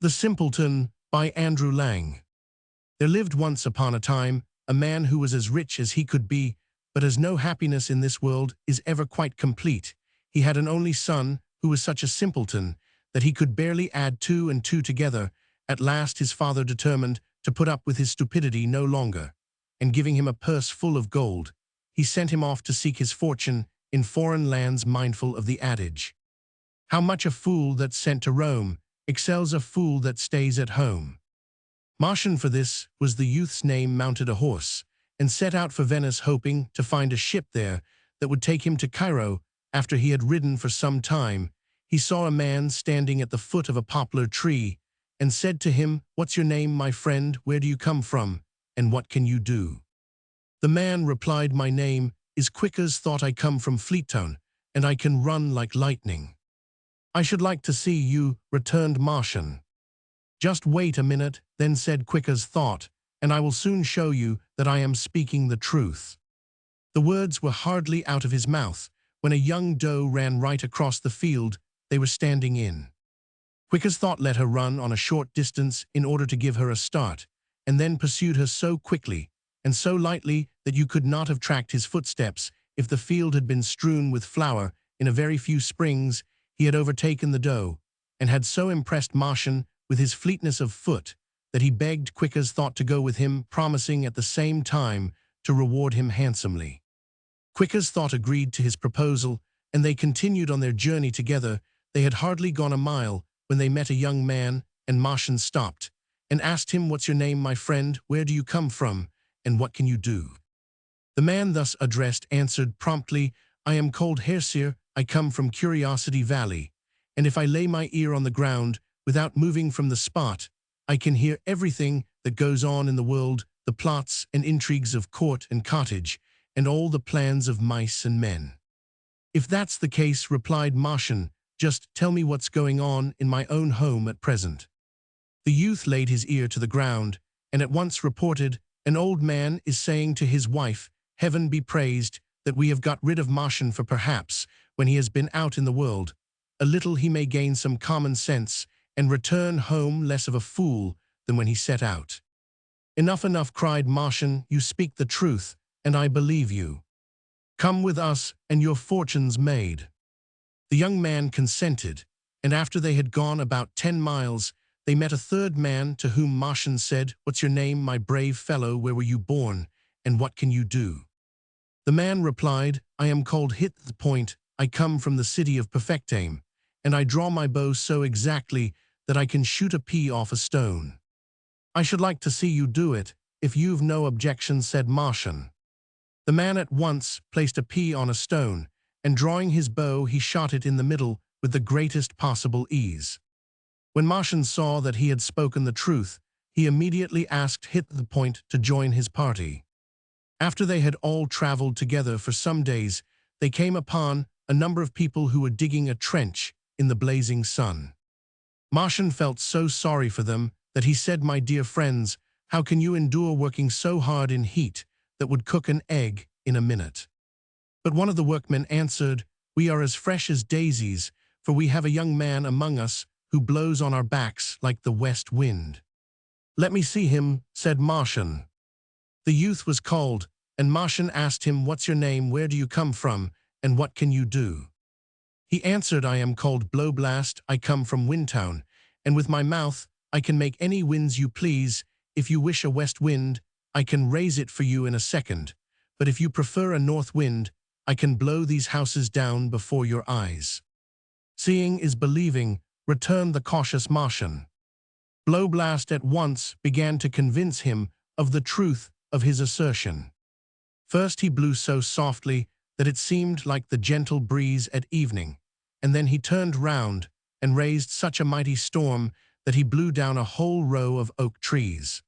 The Simpleton by Andrew Lang. There lived once upon a time a man who was as rich as he could be, but as no happiness in this world is ever quite complete. He had an only son who was such a simpleton that he could barely add two and two together. At last his father determined to put up with his stupidity no longer, and giving him a purse full of gold, he sent him off to seek his fortune in foreign lands, mindful of the adage, "How much a fool that's sent to Rome excels a fool that stays at home." Martian, for this was the youth's name, mounted a horse and set out for Venice, hoping to find a ship there that would take him to Cairo. After he had ridden for some time, he saw a man standing at the foot of a poplar tree and said to him, "What's your name, my friend? Where do you come from? And what can you do?" The man replied, "My name is Quick as Thought. I come from Fleetown, and I can run like lightning." "I should like to see you," returned Martian. "Just wait a minute," then said Quick as Thought, "and I will soon show you that I am speaking the truth." The words were hardly out of his mouth when a young doe ran right across the field they were standing in. Quick as Thought let her run on a short distance in order to give her a start, and then pursued her so quickly and so lightly that you could not have tracked his footsteps if the field had been strewn with flour. In a very few springs he had overtaken the doe, and had so impressed Martian with his fleetness of foot that he begged Quick as Thought to go with him, promising at the same time to reward him handsomely. Quick as Thought agreed to his proposal, and they continued on their journey together. They had hardly gone a mile when they met a young man, and Martian stopped and asked him, "What's your name, my friend? Where do you come from? And what can you do?" The man thus addressed answered promptly, "I am called Hersier. I come from Curiosity Valley, and if I lay my ear on the ground without moving from the spot, I can hear everything that goes on in the world, the plots and intrigues of court and cottage, and all the plans of mice and men." "If that's the case," replied Martian, "just tell me what's going on in my own home at present." The youth laid his ear to the ground and at once reported, "An old man is saying to his wife, 'Heaven be praised that we have got rid of Martian, for perhaps, when he has been out in the world a little, he may gain some common sense and return home less of a fool than when he set out.'" "Enough, enough," cried Martian, "you speak the truth, and I believe you. Come with us, and your fortune's made." The young man consented, and after they had gone about 10 miles, they met a third man, to whom Martian said, "What's your name, my brave fellow? Where were you born, and what can you do?" The man replied, "I am called Hit the Point. I come from the city of Perfect Aim, and I draw my bow so exactly that I can shoot a pea off a stone." "I should like to see you do it, if you've no objection," said Martian. The man at once placed a pea on a stone, and drawing his bow he shot it in the middle with the greatest possible ease. When Martian saw that he had spoken the truth, he immediately asked Hit the Point to join his party. After they had all traveled together for some days, they came upon a number of people who were digging a trench in the blazing sun. Martian felt so sorry for them that he said, "My dear friends, how can you endure working so hard in heat that would cook an egg in a minute?" But one of the workmen answered, "We are as fresh as daisies, for we have a young man among us who blows on our backs like the west wind." "Let me see him," said Martian. The youth was called, and Martian asked him, "What's your name? Where do you come from? And what can you do?" He answered, "I am called Blast. I come from Windtown, and with my mouth I can make any winds you please. If you wish a west wind, I can raise it for you in a second, but if you prefer a north wind, I can blow these houses down before your eyes." "Seeing is believing," returned the cautious Martian. Blast at once began to convince him of the truth of his assertion. First he blew so softly that it seemed like the gentle breeze at evening, and then he turned round and raised such a mighty storm that he blew down a whole row of oak trees.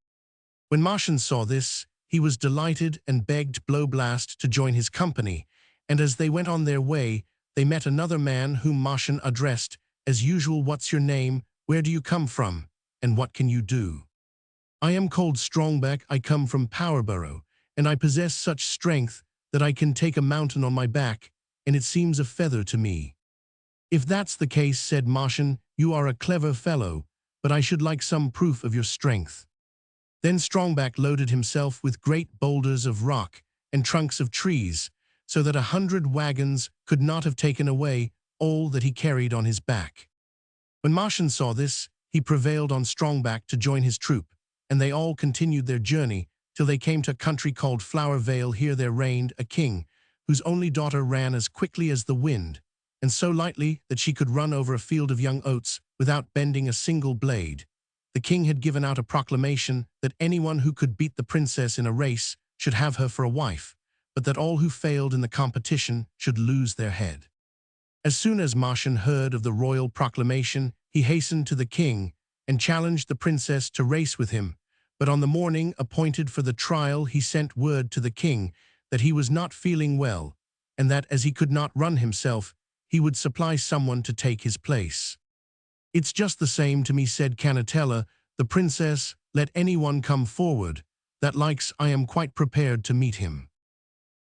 When Martian saw this, he was delighted and begged Blast to join his company, and as they went on their way, they met another man whom Martian addressed as usual, "What's your name? Where do you come from? And what can you do?" "I am called Strongback. I come from Powerborough, and I possess such strength that I can take a mountain on my back, and it seems a feather to me." "If that's the case," said Martian, "you are a clever fellow, but I should like some proof of your strength." Then Strongback loaded himself with great boulders of rock and trunks of trees, so that 100 wagons could not have taken away all that he carried on his back. When Martian saw this, he prevailed on Strongback to join his troop, and they all continued their journey till they came to a country called Flower Vale. Here there reigned a king, whose only daughter ran as quickly as the wind, and so lightly that she could run over a field of young oats without bending a single blade. The king had given out a proclamation that anyone who could beat the princess in a race should have her for a wife, but that all who failed in the competition should lose their head. As soon as Martian heard of the royal proclamation, he hastened to the king and challenged the princess to race with him, but on the morning appointed for the trial he sent word to the king that he was not feeling well, and that as he could not run himself, he would supply someone to take his place. "It's just the same to me," said Cannetella, the princess. "Let anyone come forward that likes. I am quite prepared to meet him."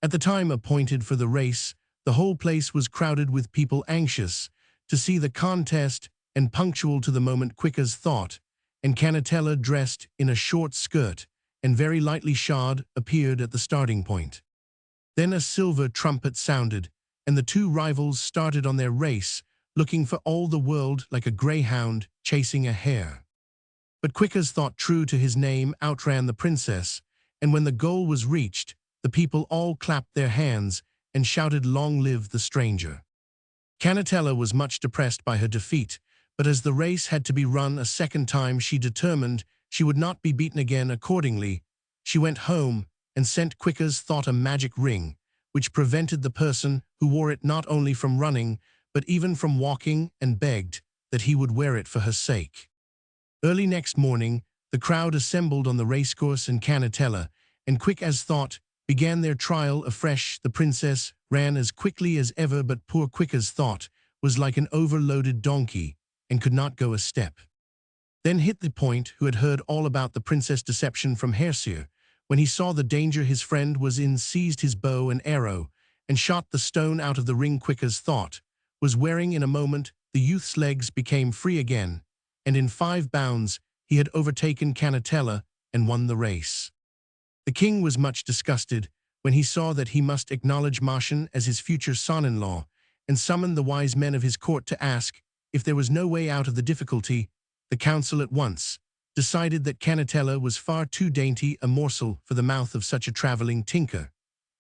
At the time appointed for the race, the whole place was crowded with people anxious to see the contest and punctual to the moment quick as thought, and Cannetella, dressed in a short skirt and very lightly shod, appeared at the starting point. Then a silver trumpet sounded, and the two rivals started on their race, looking for all the world like a greyhound chasing a hare. But Quick as Thought, true to his name, outran the princess, and when the goal was reached, the people all clapped their hands and shouted, "Long live the stranger." Cannetella was much depressed by her defeat, but as the race had to be run a second time, she determined she would not be beaten again. Accordingly, she went home and sent Quick as Thought a magic ring, which prevented the person who wore it not only from running, but even from walking, and begged that he would wear it for her sake. Early next morning, the crowd assembled on the racecourse, and Cannetella and Quick as Thought began their trial afresh. The princess ran as quickly as ever, but poor Quick as Thought was like an overloaded donkey and could not go a step. Then hit the point, who had heard all about the princess' deception from Hersier, when he saw the danger his friend was in, seized his bow and arrow and shot the stone out of the ring Quick as Thought was wearing. In a moment, the youth's legs became free again, and in 5 bounds he had overtaken Cannetella and won the race. The king was much disgusted when he saw that he must acknowledge Martian as his future son-in-law, and summoned the wise men of his court to ask if there was no way out of the difficulty. The council at once decided that Cannetella was far too dainty a morsel for the mouth of such a traveling tinker,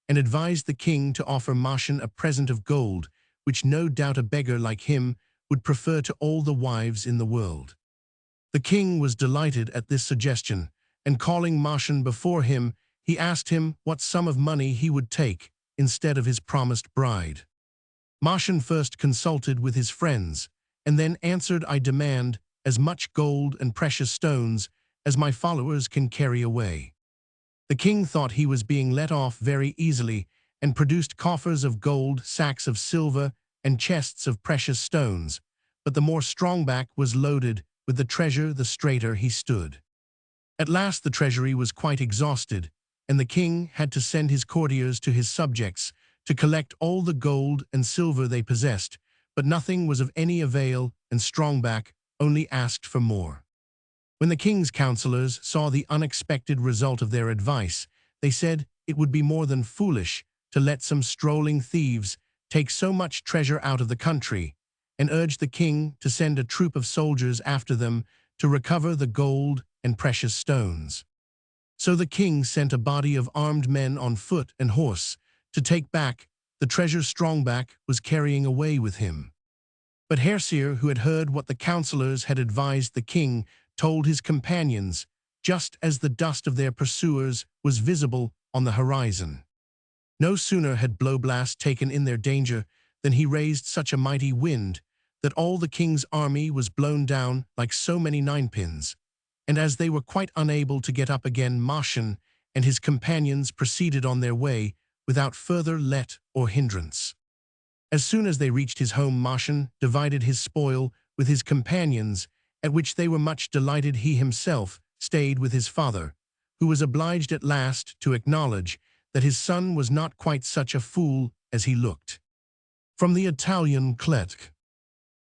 and advised the king to offer Martian a present of gold, which no doubt a beggar like him would prefer to all the wives in the world. The king was delighted at this suggestion, and calling Martian before him, he asked him what sum of money he would take instead of his promised bride. Martian first consulted with his friends, and then answered, "I demand as much gold and precious stones as my followers can carry away." The king thought he was being let off very easily, and produced coffers of gold, sacks of silver, and chests of precious stones, but the more Strongback was loaded with the treasure, the straighter he stood. At last the treasury was quite exhausted, and the king had to send his courtiers to his subjects to collect all the gold and silver they possessed, but nothing was of any avail, and Strongback only asked for more. When the king's counselors saw the unexpected result of their advice, they said it would be more than foolish to let some strolling thieves take so much treasure out of the country, and urged the king to send a troop of soldiers after them to recover the gold and precious stones. So the king sent a body of armed men on foot and horse to take back the treasure Strongback was carrying away with him. But Hersier, who had heard what the counselors had advised the king, told his companions, just as the dust of their pursuers was visible on the horizon. No sooner had Blowblast taken in their danger than he raised such a mighty wind that all the king's army was blown down like so many ninepins, and as they were quite unable to get up again, Martian and his companions proceeded on their way without further let or hindrance. As soon as they reached his home, Martian divided his spoil with his companions, at which they were much delighted. He himself stayed with his father, who was obliged at last to acknowledge that his son was not quite such a fool as he looked. From the Italian Cletk.